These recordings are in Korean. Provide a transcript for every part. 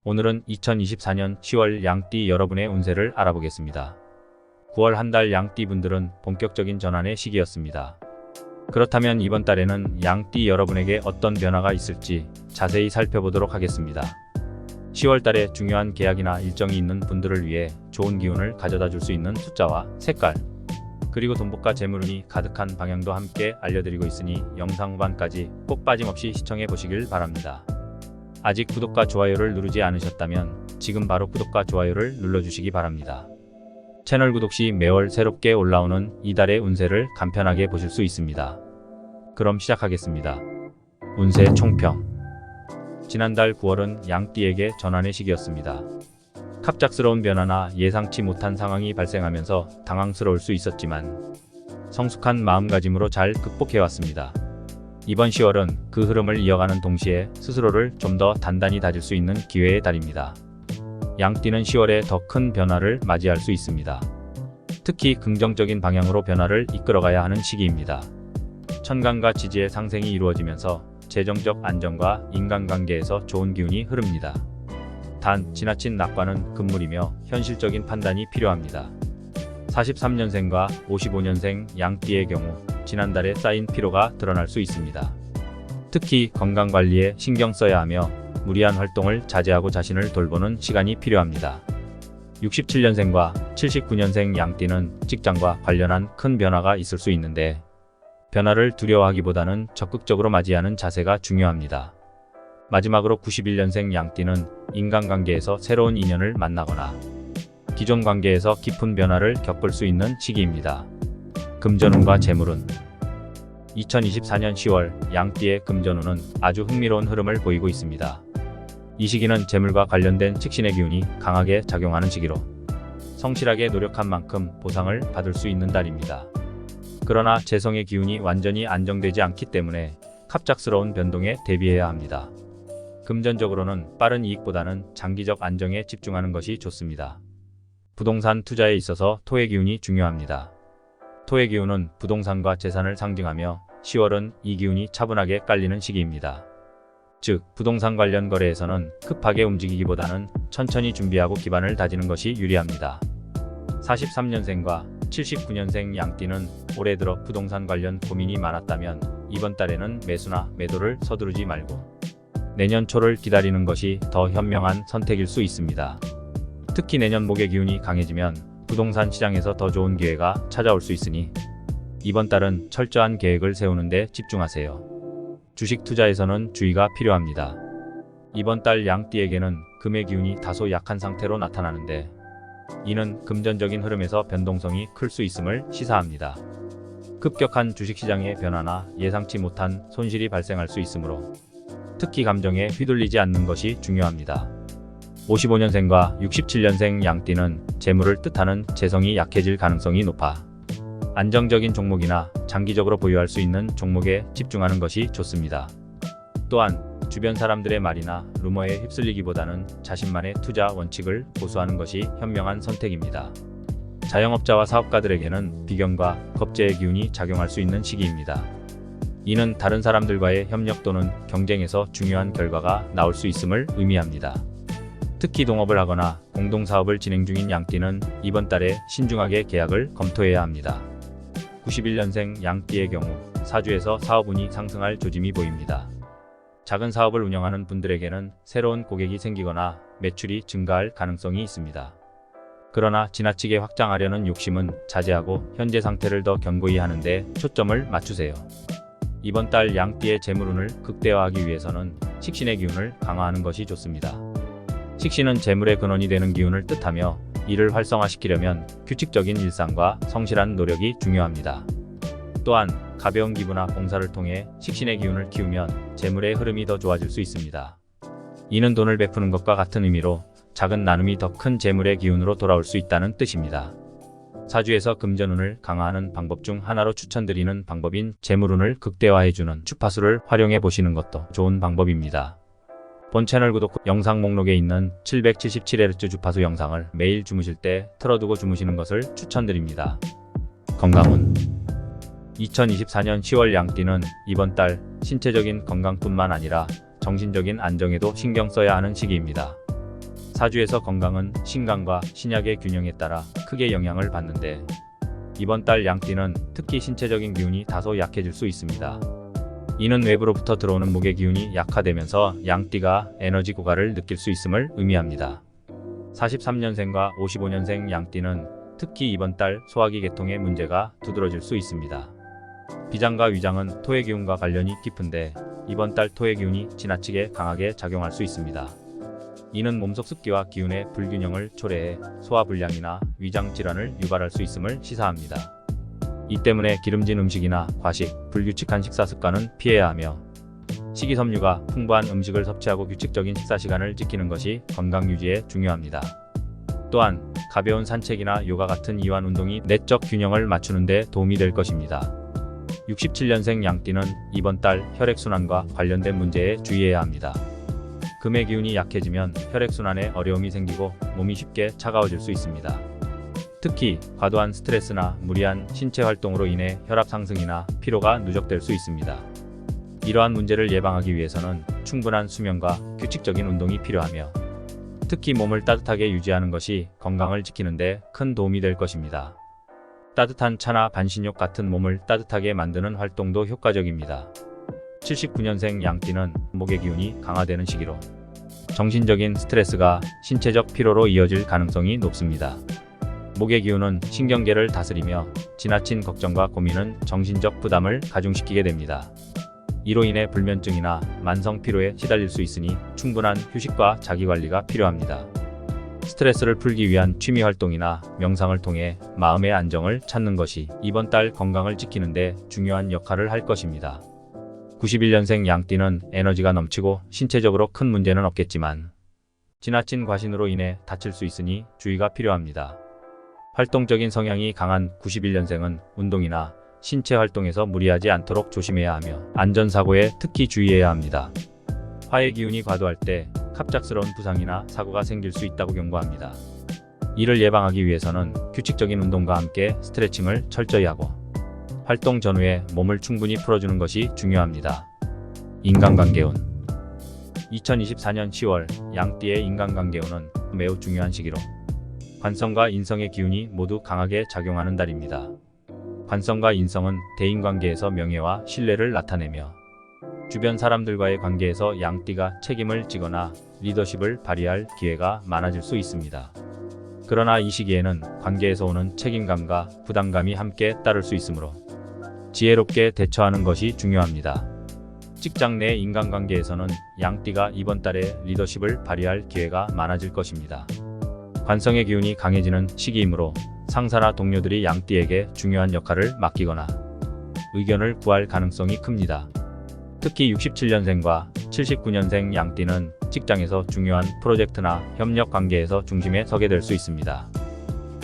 오늘은 2024년 10월 양띠 여러분의 운세를 알아보겠습니다. 9월 한 달 양띠 분들은 본격적인 전환의 시기였습니다. 그렇다면 이번 달에는 양띠 여러분에게 어떤 변화가 있을지 자세히 살펴보도록 하겠습니다. 10월 달에 중요한 계약이나 일정이 있는 분들을 위해 좋은 기운을 가져다 줄 수 있는 숫자와 색깔, 그리고 돈복과 재물운이 가득한 방향도 함께 알려드리고 있으니 영상 후반까지 꼭 빠짐없이 시청해 보시길 바랍니다. 아직 구독과 좋아요를 누르지 않으셨다면 지금 바로 구독과 좋아요를 눌러주시기 바랍니다. 채널 구독 시 매월 새롭게 올라오는 이달의 운세를 간편하게 보실 수 있습니다. 그럼 시작하겠습니다. 운세 총평. 지난달 9월은 양띠에게 전환의 시기였습니다. 갑작스러운 변화나 예상치 못한 상황이 발생하면서 당황스러울 수 있었지만 성숙한 마음가짐으로 잘 극복해왔습니다. 이번 10월은 그 흐름을 이어가는 동시에 스스로를 좀 더 단단히 다질 수 있는 기회의 달입니다. 양띠는 10월에 더 큰 변화를 맞이할 수 있습니다. 특히 긍정적인 방향으로 변화를 이끌어가야 하는 시기입니다. 천간과 지지의 상생이 이루어지면서 재정적 안정과 인간관계에서 좋은 기운이 흐릅니다. 단, 지나친 낙관은 금물이며 현실적인 판단이 필요합니다. 43년생과 55년생 양띠의 경우 지난달에 쌓인 피로가 드러날 수 있습니다. 특히 건강관리에 신경 써야 하며 무리한 활동을 자제하고 자신을 돌보는 시간이 필요합니다. 67년생과 79년생 양띠는 직장과 관련한 큰 변화가 있을 수 있는데 변화를 두려워하기보다는 적극적으로 맞이하는 자세가 중요합니다. 마지막으로 91년생 양띠는 인간관계에서 새로운 인연을 만나거나 기존 관계에서 깊은 변화를 겪을 수 있는 시기입니다. 금전운과 재물운. 2024년 10월 양띠의 금전운은 아주 흥미로운 흐름을 보이고 있습니다. 이 시기는 재물과 관련된 직신의 기운이 강하게 작용하는 시기로 성실하게 노력한 만큼 보상을 받을 수 있는 달입니다. 그러나 재성의 기운이 완전히 안정되지 않기 때문에 갑작스러운 변동에 대비해야 합니다. 금전적으로는 빠른 이익보다는 장기적 안정에 집중하는 것이 좋습니다. 부동산 투자에 있어서 토의 기운이 중요합니다. 토의 기운은 부동산과 재산을 상징하며 10월은 이 기운이 차분하게 깔리는 시기입니다. 즉, 부동산 관련 거래에서는 급하게 움직이기보다는 천천히 준비하고 기반을 다지는 것이 유리합니다. 43년생과 79년생 양띠는 올해 들어 부동산 관련 고민이 많았다면 이번 달에는 매수나 매도를 서두르지 말고 내년 초를 기다리는 것이 더 현명한 선택일 수 있습니다. 특히 내년 목의 기운이 강해지면 부동산 시장에서 더 좋은 기회가 찾아올 수 있으니 이번 달은 철저한 계획을 세우는 데 집중하세요. 주식 투자에서는 주의가 필요합니다. 이번 달 양띠에게는 금의 기운이 다소 약한 상태로 나타나는데 이는 금전적인 흐름에서 변동성이 클 수 있음을 시사합니다. 급격한 주식시장의 변화나 예상치 못한 손실이 발생할 수 있으므로 특히 감정에 휘둘리지 않는 것이 중요합니다. 55년생과 67년생 양띠는 재물을 뜻하는 재성이 약해질 가능성이 높아 안정적인 종목이나 장기적으로 보유할 수 있는 종목에 집중하는 것이 좋습니다. 또한 주변 사람들의 말이나 루머에 휩쓸리기보다는 자신만의 투자 원칙을 고수하는 것이 현명한 선택입니다. 자영업자와 사업가들에게는 비경과 겁제의 기운이 작용할 수 있는 시기입니다. 이는 다른 사람들과의 협력 또는 경쟁에서 중요한 결과가 나올 수 있음을 의미합니다. 특히 동업을 하거나 공동사업을 진행 중인 양띠는 이번 달에 신중하게 계약을 검토해야 합니다. 91년생 양띠의 경우 사주에서 사업운이 상승할 조짐이 보입니다. 작은 사업을 운영하는 분들에게는 새로운 고객이 생기거나 매출이 증가할 가능성이 있습니다. 그러나 지나치게 확장하려는 욕심은 자제하고 현재 상태를 더 견고히 하는 데 초점을 맞추세요. 이번 달 양띠의 재물운을 극대화하기 위해서는 식신의 기운을 강화하는 것이 좋습니다. 식신은 재물의 근원이 되는 기운을 뜻하며 이를 활성화시키려면 규칙적인 일상과 성실한 노력이 중요합니다. 또한 가벼운 기부나 봉사를 통해 식신의 기운을 키우면 재물의 흐름이 더 좋아질 수 있습니다. 이는 돈을 베푸는 것과 같은 의미로 작은 나눔이 더 큰 재물의 기운으로 돌아올 수 있다는 뜻입니다. 사주에서 금전운을 강화하는 방법 중 하나로 추천드리는 방법인 재물운을 극대화해주는 주파수를 활용해 보시는 것도 좋은 방법입니다. 본 채널 구독 후 영상 목록에 있는 777Hz 주파수 영상을 매일 주무실 때 틀어두고 주무시는 것을 추천드립니다. 건강운. 2024년 10월 양띠는 이번 달 신체적인 건강뿐만 아니라 정신적인 안정에도 신경 써야 하는 시기입니다. 사주에서 건강은 신강과 신약의 균형에 따라 크게 영향을 받는데 이번 달 양띠는 특히 신체적인 기운이 다소 약해질 수 있습니다. 이는 외부로부터 들어오는 목의 기운이 약화되면서 양띠가 에너지 고갈을 느낄 수 있음을 의미합니다. 43년생과 55년생 양띠는 특히 이번 달 소화기 계통의 문제가 두드러질 수 있습니다. 비장과 위장은 토의 기운과 관련이 깊은데 이번 달 토의 기운이 지나치게 강하게 작용할 수 있습니다. 이는 몸속 습기와 기운의 불균형을 초래해 소화불량이나 위장 질환을 유발할 수 있음을 시사합니다. 이 때문에 기름진 음식이나 과식, 불규칙한 식사 습관은 피해야 하며 식이섬유가 풍부한 음식을 섭취하고 규칙적인 식사 시간을 지키는 것이 건강 유지에 중요합니다. 또한 가벼운 산책이나 요가 같은 이완 운동이 내적 균형을 맞추는 데 도움이 될 것입니다. 67년생 양띠는 이번 달 혈액순환과 관련된 문제에 주의해야 합니다. 금의 기운이 약해지면 혈액순환에 어려움이 생기고 몸이 쉽게 차가워질 수 있습니다. 특히 과도한 스트레스나 무리한 신체 활동으로 인해 혈압 상승이나 피로가 누적될 수 있습니다. 이러한 문제를 예방하기 위해서는 충분한 수면과 규칙적인 운동이 필요하며 특히 몸을 따뜻하게 유지하는 것이 건강을 지키는 데 큰 도움이 될 것입니다. 따뜻한 차나 반신욕 같은 몸을 따뜻하게 만드는 활동도 효과적입니다. 79년생 양띠는 목의 기운이 강화되는 시기로 정신적인 스트레스가 신체적 피로로 이어질 가능성이 높습니다. 목의 기운은 신경계를 다스리며 지나친 걱정과 고민은 정신적 부담을 가중시키게 됩니다. 이로 인해 불면증이나 만성 피로에 시달릴 수 있으니 충분한 휴식과 자기관리가 필요합니다. 스트레스를 풀기 위한 취미 활동이나 명상을 통해 마음의 안정을 찾는 것이 이번 달 건강을 지키는 데 중요한 역할을 할 것입니다. 91년생 양띠는 에너지가 넘치고 신체적으로 큰 문제는 없겠지만 지나친 과신으로 인해 다칠 수 있으니 주의가 필요합니다. 활동적인 성향이 강한 91년생은 운동이나 신체 활동에서 무리하지 않도록 조심해야 하며 안전사고에 특히 주의해야 합니다. 화의 기운이 과도할 때 갑작스러운 부상이나 사고가 생길 수 있다고 경고합니다. 이를 예방하기 위해서는 규칙적인 운동과 함께 스트레칭을 철저히 하고 활동 전후에 몸을 충분히 풀어주는 것이 중요합니다. 인간관계운 2024년 10월 양띠의 인간관계운은 매우 중요한 시기로 관성과 인성의 기운이 모두 강하게 작용하는 달입니다. 관성과 인성은 대인관계에서 명예와 신뢰를 나타내며 주변 사람들과의 관계에서 양띠가 책임을 지거나 리더십을 발휘할 기회가 많아질 수 있습니다. 그러나 이 시기에는 관계에서 오는 책임감과 부담감이 함께 따를 수 있으므로 지혜롭게 대처하는 것이 중요합니다. 직장 내 인간관계에서는 양띠가 이번 달에 리더십을 발휘할 기회가 많아질 것입니다. 관성의 기운이 강해지는 시기이므로 상사나 동료들이 양띠에게 중요한 역할을 맡기거나 의견을 구할 가능성이 큽니다. 특히 67년생과 79년생 양띠는 직장에서 중요한 프로젝트나 협력 관계에서 중심에 서게 될 수 있습니다.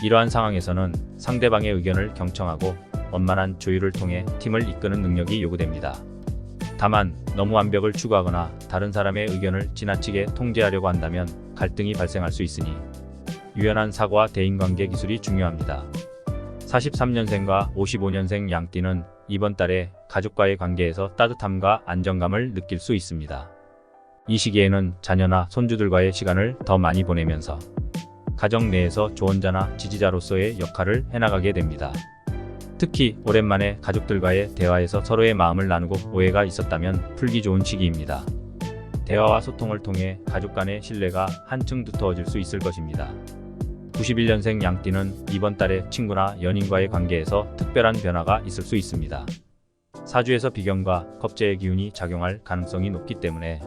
이러한 상황에서는 상대방의 의견을 경청하고 원만한 조율을 통해 팀을 이끄는 능력이 요구됩니다. 다만 너무 완벽을 추구하거나 다른 사람의 의견을 지나치게 통제하려고 한다면 갈등이 발생할 수 있으니 유연한 사고와 대인관계 기술이 중요합니다. 43년생과 55년생 양띠는 이번 달에 가족과의 관계에서 따뜻함과 안정감을 느낄 수 있습니다. 이 시기에는 자녀나 손주들과의 시간을 더 많이 보내면서 가정 내에서 조언자나 지지자로서의 역할을 해나가게 됩니다. 특히 오랜만에 가족들과의 대화에서 서로의 마음을 나누고 오해가 있었다면 풀기 좋은 시기입니다. 대화와 소통을 통해 가족 간의 신뢰가 한층 두터워질 수 있을 것입니다. 91년생 양띠는 이번 달에 친구나 연인과의 관계에서 특별한 변화가 있을 수 있습니다. 사주에서 비견과 겁재의 기운이 작용할 가능성이 높기 때문에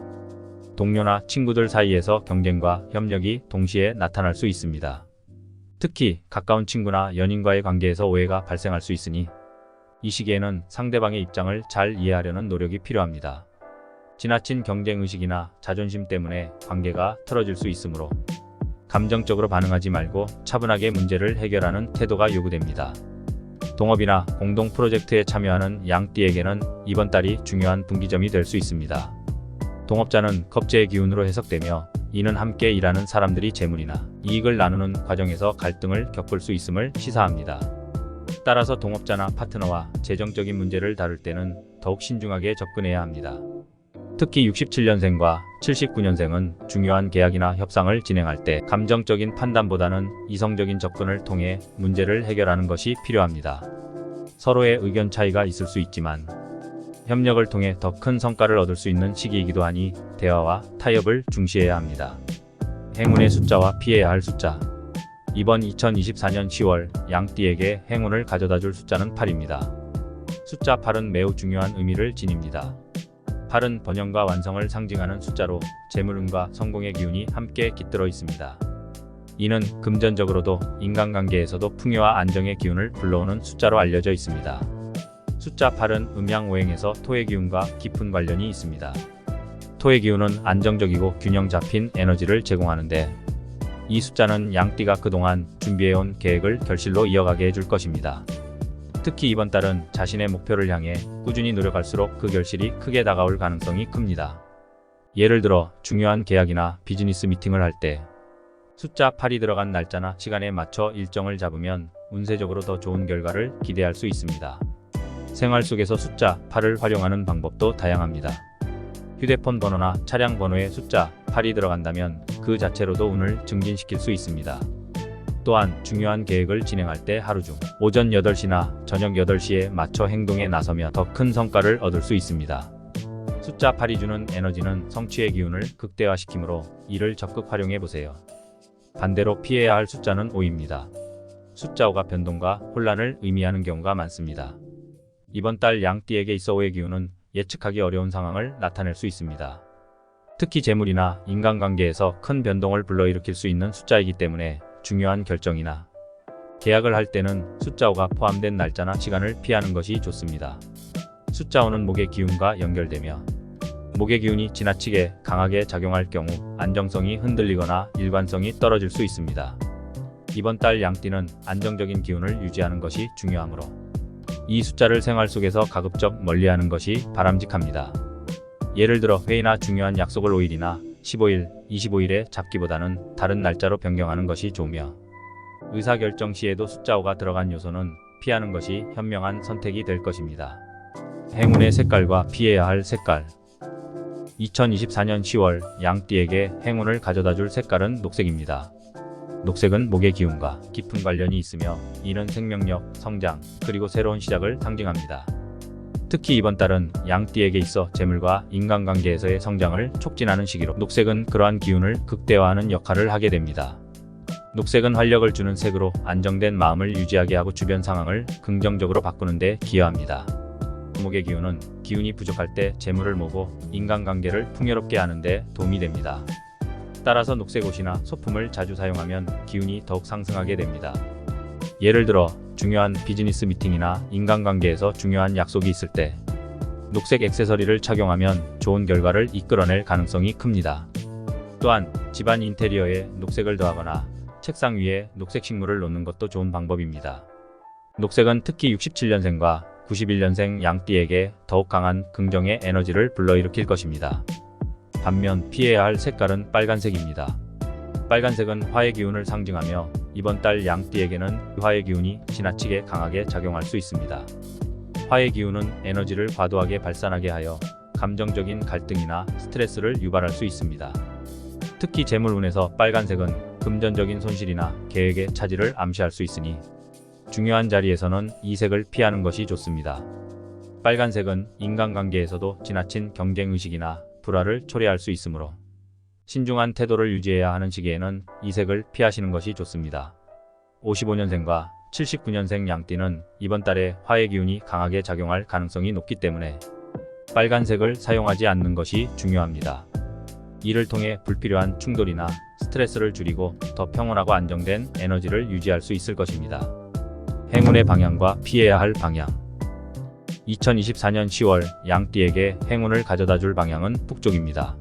동료나 친구들 사이에서 경쟁과 협력이 동시에 나타날 수 있습니다. 특히 가까운 친구나 연인과의 관계에서 오해가 발생할 수 있으니 이 시기에는 상대방의 입장을 잘 이해하려는 노력이 필요합니다. 지나친 경쟁의식이나 자존심 때문에 관계가 틀어질 수 있으므로 감정적으로 반응하지 말고 차분하게 문제를 해결하는 태도가 요구됩니다. 동업이나 공동 프로젝트에 참여하는 양띠에게는 이번 달이 중요한 분기점이 될 수 있습니다. 동업자는 겁재의 기운으로 해석되며 이는 함께 일하는 사람들이 재물이나 이익을 나누는 과정에서 갈등을 겪을 수 있음을 시사합니다. 따라서 동업자나 파트너와 재정적인 문제를 다룰 때는 더욱 신중하게 접근해야 합니다. 특히 67년생과 79년생은 중요한 계약이나 협상을 진행할 때 감정적인 판단보다는 이성적인 접근을 통해 문제를 해결하는 것이 필요합니다. 서로의 의견 차이가 있을 수 있지만 협력을 통해 더 큰 성과를 얻을 수 있는 시기이기도 하니 대화와 타협을 중시해야 합니다. 행운의 숫자와 피해야 할 숫자. 이번 2024년 10월 양띠에게 행운을 가져다줄 숫자는 8입니다. 숫자 8은 매우 중요한 의미를 지닙니다. 8은 번영과 완성을 상징하는 숫자로 재물운과 성공의 기운이 함께 깃들어 있습니다. 이는 금전적으로도 인간관계에서도 풍요와 안정의 기운을 불러오는 숫자로 알려져 있습니다. 숫자 8은 음양오행에서 토의 기운과 깊은 관련이 있습니다. 토의 기운은 안정적이고 균형 잡힌 에너지를 제공하는데 이 숫자는 양띠가 그동안 준비해온 계획을 결실로 이어가게 해줄 것입니다. 특히 이번 달은 자신의 목표를 향해 꾸준히 노력할수록 그 결실이 크게 다가올 가능성이 큽니다. 예를 들어 중요한 계약이나 비즈니스 미팅을 할 때 숫자 8이 들어간 날짜나 시간에 맞춰 일정을 잡으면 운세적으로 더 좋은 결과를 기대할 수 있습니다. 생활 속에서 숫자 8을 활용하는 방법도 다양합니다. 휴대폰 번호나 차량 번호에 숫자 8이 들어간다면 그 자체로도 운을 증진시킬 수 있습니다. 또한 중요한 계획을 진행할 때 하루 중 오전 8시나 저녁 8시에 맞춰 행동에 나서면 더 큰 성과를 얻을 수 있습니다. 숫자 8이 주는 에너지는 성취의 기운을 극대화시키므로 이를 적극 활용해 보세요. 반대로 피해야 할 숫자는 5입니다. 숫자 5가 변동과 혼란을 의미하는 경우가 많습니다. 이번 달 양띠에게 있어 5의 기운은 예측하기 어려운 상황을 나타낼 수 있습니다. 특히 재물이나 인간관계에서 큰 변동을 불러일으킬 수 있는 숫자이기 때문에 중요한 결정이나 계약을 할 때는 숫자 5가 포함된 날짜나 시간을 피하는 것이 좋습니다. 숫자 5는 목의 기운과 연결되며 목의 기운이 지나치게 강하게 작용할 경우 안정성이 흔들리거나 일관성이 떨어질 수 있습니다. 이번 달 양띠는 안정적인 기운을 유지하는 것이 중요하므로 이 숫자를 생활 속에서 가급적 멀리하는 것이 바람직합니다. 예를 들어 회의나 중요한 약속을 5일이나 15일, 25일에 잡기보다는 다른 날짜로 변경하는 것이 좋으며 의사결정 시에도 숫자 5가 들어간 요소는 피하는 것이 현명한 선택이 될 것입니다. 행운의 색깔과 피해야 할 색깔. 2024년 10월 양띠에게 행운을 가져다줄 색깔은 녹색입니다. 녹색은 목의 기운과 깊은 관련이 있으며 이는 생명력, 성장, 그리고 새로운 시작을 상징합니다. 특히 이번 달은 양띠에게 있어 재물과 인간관계에서의 성장을 촉진하는 시기로 녹색은 그러한 기운을 극대화하는 역할을 하게 됩니다. 녹색은 활력을 주는 색으로 안정된 마음을 유지하게 하고 주변 상황을 긍정적으로 바꾸는 데 기여합니다. 목의 기운은 기운이 부족할 때 재물을 모으고 인간관계를 풍요롭게 하는 데 도움이 됩니다. 따라서 녹색 옷이나 소품을 자주 사용하면 기운이 더욱 상승하게 됩니다. 예를 들어 중요한 비즈니스 미팅이나 인간관계에서 중요한 약속이 있을 때 녹색 액세서리를 착용하면 좋은 결과를 이끌어낼 가능성이 큽니다. 또한 집안 인테리어에 녹색을 더하거나 책상 위에 녹색 식물을 놓는 것도 좋은 방법입니다. 녹색은 특히 67년생과 91년생 양띠에게 더욱 강한 긍정의 에너지를 불러일으킬 것입니다. 반면 피해야 할 색깔은 빨간색입니다. 빨간색은 화의 기운을 상징하며 이번 달 양띠에게는 화의 기운이 지나치게 강하게 작용할 수 있습니다. 화의 기운은 에너지를 과도하게 발산하게 하여 감정적인 갈등이나 스트레스를 유발할 수 있습니다. 특히 재물운에서 빨간색은 금전적인 손실이나 계획의 차질을 암시할 수 있으니 중요한 자리에서는 이 색을 피하는 것이 좋습니다. 빨간색은 인간관계에서도 지나친 경쟁의식이나 불화를 초래할 수 있으므로 신중한 태도를 유지해야 하는 시기에는 이 색을 피하시는 것이 좋습니다. 55년생과 79년생 양띠는 이번 달에 화의 기운이 강하게 작용할 가능성이 높기 때문에 빨간색을 사용하지 않는 것이 중요합니다. 이를 통해 불필요한 충돌이나 스트레스를 줄이고 더 평온하고 안정된 에너지를 유지할 수 있을 것입니다. 행운의 방향과 피해야 할 방향. 2024년 10월 양띠에게 행운을 가져다줄 방향은 북쪽입니다.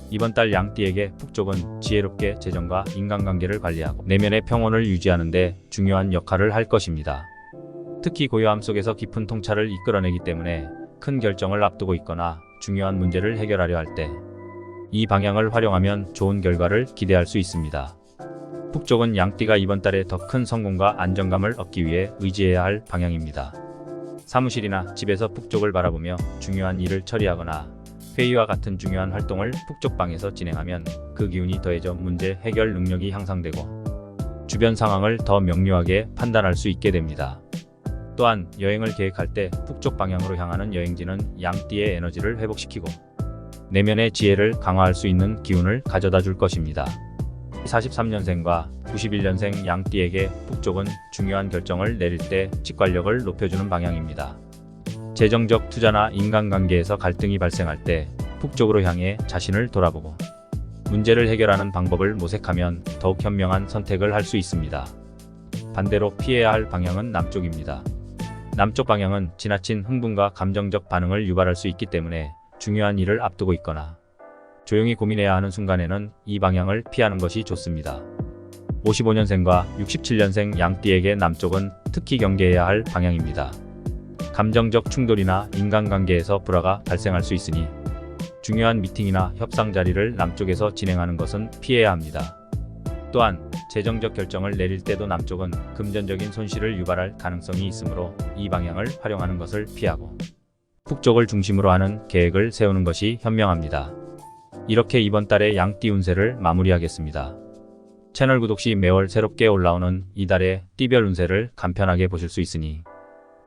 이번 달 양띠에게 북쪽은 지혜롭게 재정과 인간관계를 관리하고 내면의 평온을 유지하는 데 중요한 역할을 할 것입니다. 특히 고요함 속에서 깊은 통찰을 이끌어내기 때문에 큰 결정을 앞두고 있거나 중요한 문제를 해결하려 할 때 이 방향을 활용하면 좋은 결과를 기대할 수 있습니다. 북쪽은 양띠가 이번 달에 더 큰 성공과 안정감을 얻기 위해 의지해야 할 방향입니다. 사무실이나 집에서 북쪽을 바라보며 중요한 일을 처리하거나 회의와 같은 중요한 활동을 북쪽방에서 진행하면 그 기운이 더해져 문제 해결 능력이 향상되고 주변 상황을 더 명료하게 판단할 수 있게 됩니다. 또한 여행을 계획할 때 북쪽 방향으로 향하는 여행지는 양띠의 에너지를 회복시키고 내면의 지혜를 강화할 수 있는 기운을 가져다 줄 것입니다. 43년생과 91년생 양띠에게 북쪽은 중요한 결정을 내릴 때 직관력을 높여주는 방향입니다. 재정적 투자나 인간관계에서 갈등이 발생할 때 북쪽으로 향해 자신을 돌아보고 문제를 해결하는 방법을 모색하면 더욱 현명한 선택을 할 수 있습니다. 반대로 피해야 할 방향은 남쪽입니다. 남쪽 방향은 지나친 흥분과 감정적 반응을 유발할 수 있기 때문에 중요한 일을 앞두고 있거나 조용히 고민해야 하는 순간에는 이 방향을 피하는 것이 좋습니다. 55년생과 67년생 양띠에게 남쪽은 특히 경계해야 할 방향입니다. 감정적 충돌이나 인간관계에서 불화가 발생할 수 있으니 중요한 미팅이나 협상 자리를 남쪽에서 진행하는 것은 피해야 합니다. 또한 재정적 결정을 내릴 때도 남쪽은 금전적인 손실을 유발할 가능성이 있으므로 이 방향을 활용하는 것을 피하고 북쪽을 중심으로 하는 계획을 세우는 것이 현명합니다. 이렇게 이번 달의 양띠 운세를 마무리하겠습니다. 채널 구독 시 매월 새롭게 올라오는 이달의 띠별 운세를 간편하게 보실 수 있으니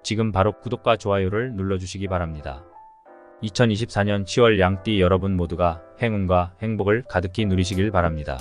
지금 바로 구독과 좋아요를 눌러주시기 바랍니다. 2024년 10월 양띠 여러분 모두가 행운과 행복을 가득히 누리시길 바랍니다.